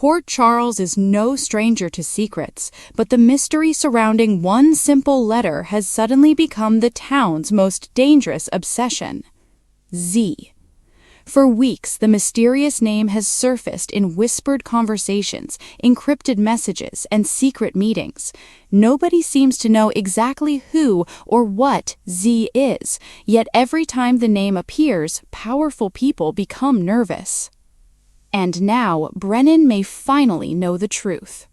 Port Charles is no stranger to secrets, but the mystery surrounding one simple letter has suddenly become the town's most dangerous obsession. Z. For weeks, the mysterious name has surfaced in whispered conversations, encrypted messages, and secret meetings. Nobody seems to know exactly who or what Z is, yet every time the name appears, powerful people become nervous. And now, Brennan may finally know the truth.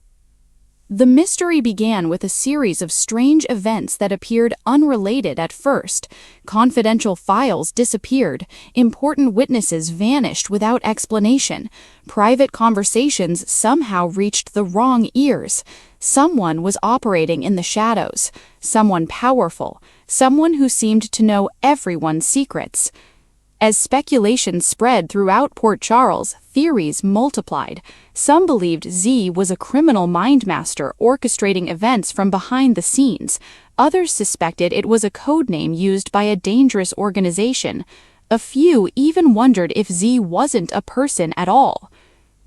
The mystery began with a series of strange events that appeared unrelated at first. Confidential files disappeared, important witnesses vanished without explanation, private conversations somehow reached the wrong ears. Someone was operating in the shadows, someone powerful, someone who seemed to know everyone's secrets. As speculation spread throughout Port Charles, theories multiplied. Some believed Z was a criminal mindmaster orchestrating events from behind the scenes. Others suspected it was a codename used by a dangerous organization. A few even wondered if Z wasn't a person at all.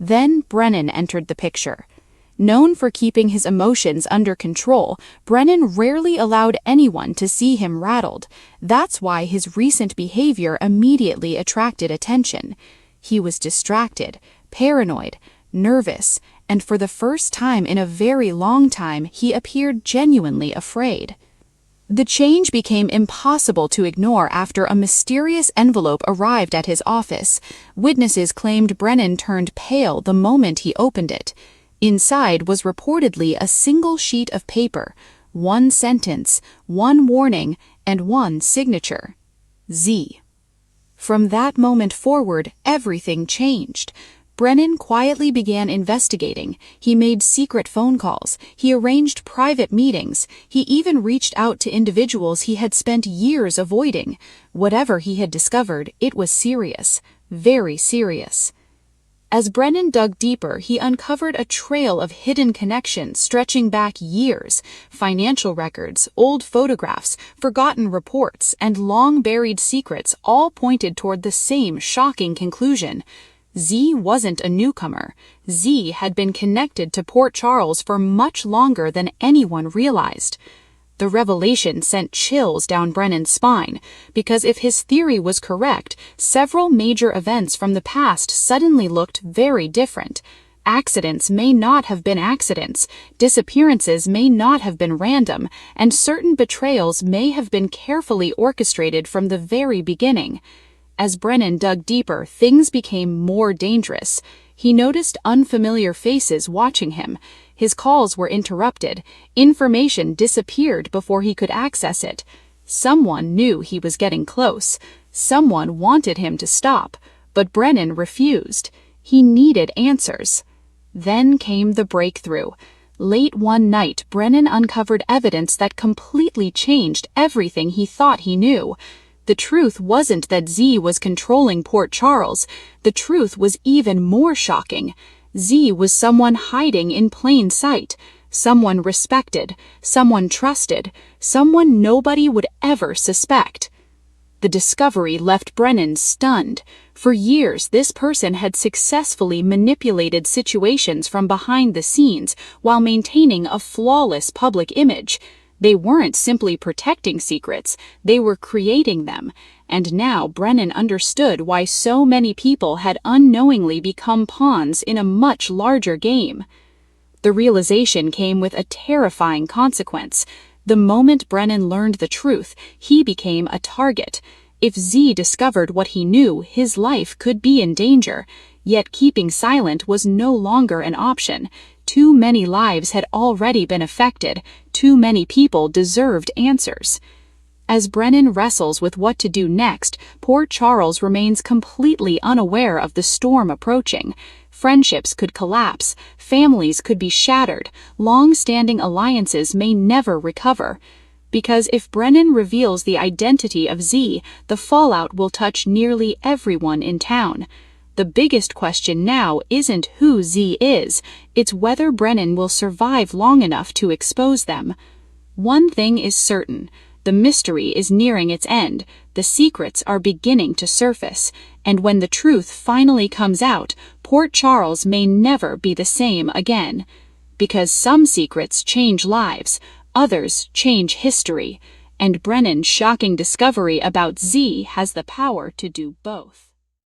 Then Brennan entered the picture. Known for keeping his emotions under control, Brennan rarely allowed anyone to see him rattled. That's why his recent behavior immediately attracted attention. He was distracted, paranoid, nervous, and for the first time in a very long time, he appeared genuinely afraid. The change became impossible to ignore after a mysterious envelope arrived at his office. Witnesses claimed Brennan turned pale the moment he opened it. Inside was reportedly a single sheet of paper, one sentence, one warning, and one signature. Z. From that moment forward, everything changed. Brennan quietly began investigating. He made secret phone calls. He arranged private meetings. He even reached out to individuals he had spent years avoiding. Whatever he had discovered, it was serious, very serious. As Brennan dug deeper, he uncovered a trail of hidden connections stretching back years. Financial records, old photographs, forgotten reports, and long-buried secrets all pointed toward the same shocking conclusion. Z wasn't a newcomer. Z had been connected to Port Charles for much longer than anyone realized. The revelation sent chills down Brennan's spine, because if his theory was correct, several major events from the past suddenly looked very different. Accidents may not have been accidents, disappearances may not have been random, and certain betrayals may have been carefully orchestrated from the very beginning. As Brennan dug deeper, things became more dangerous. He noticed unfamiliar faces watching him. His calls were interrupted. Information disappeared before he could access it. Someone knew he was getting close. Someone wanted him to stop, but Brennan refused. He needed answers. Then came the breakthrough. Late one night, Brennan uncovered evidence that completely changed everything he thought he knew. The truth wasn't that Z was controlling Port Charles. The truth was even more shocking. Z was someone hiding in plain sight, someone respected, someone trusted, someone nobody would ever suspect. The discovery left Brennan stunned. For years, this person had successfully manipulated situations from behind the scenes while maintaining a flawless public image. They weren't simply protecting secrets, they were creating them. And now Brennan understood why so many people had unknowingly become pawns in a much larger game. The realization came with a terrifying consequence. The moment Brennan learned the truth, he became a target. If Z discovered what he knew, his life could be in danger. Yet keeping silent was no longer an option. Too many lives had already been affected. Too many people deserved answers. As Brennan wrestles with what to do next, Port Charles remains completely unaware of the storm approaching. Friendships could collapse, families could be shattered, long-standing alliances may never recover. Because if Brennan reveals the identity of Z, the fallout will touch nearly everyone in town. The biggest question now isn't who Z is, it's whether Brennan will survive long enough to expose them. One thing is certain. The mystery is nearing its end, the secrets are beginning to surface, and when the truth finally comes out, Port Charles may never be the same again, because some secrets change lives, others change history, and Brennan's shocking discovery about Z has the power to do both.